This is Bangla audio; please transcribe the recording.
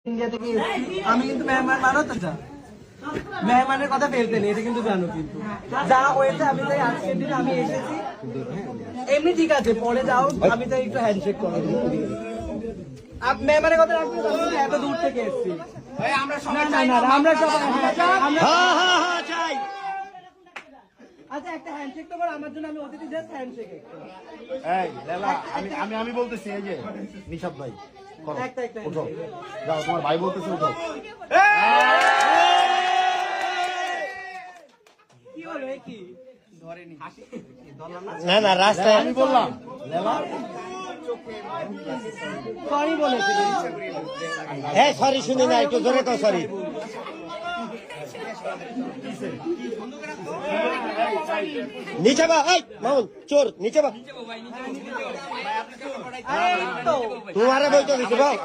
ইন্ডিয়া থেকে আমি কিন্তু মেহমান মানো তো যা মেহমানের কথা ফেলতে নেই, এটা কিন্তু জানো। কিন্তু যা হয়েছে আমি তাই আজকের দিনে আমি এসেছি এমনি, ঠিক আছে পরে যাও, আমি তাই একটু হ্যান্ডশেক করো। মেহমানের কথা রাখতে এত দূর থেকে এসেছি আমরা সবাই। আচ্ছা একটা হ্যান্ডশেক তো করো আমার জন্য, আমি অতিথি জাস্ট হ্যান্ডশেক। আমি বলতেছি এই যে নিশাদ ভাই একটা উঠো, যাও তোমার ভাই বলতেছে উঠো। কি হলো কি ধরেনি না না রাস্তায় আমি বললাম সরি বলেছি। হ্যাঁ সরি শুনি না, একটু জোরে কও সরি। নিচে বা, এই মামুন চোর নিচে বা, তোমারে বলতে দিছি বাবা।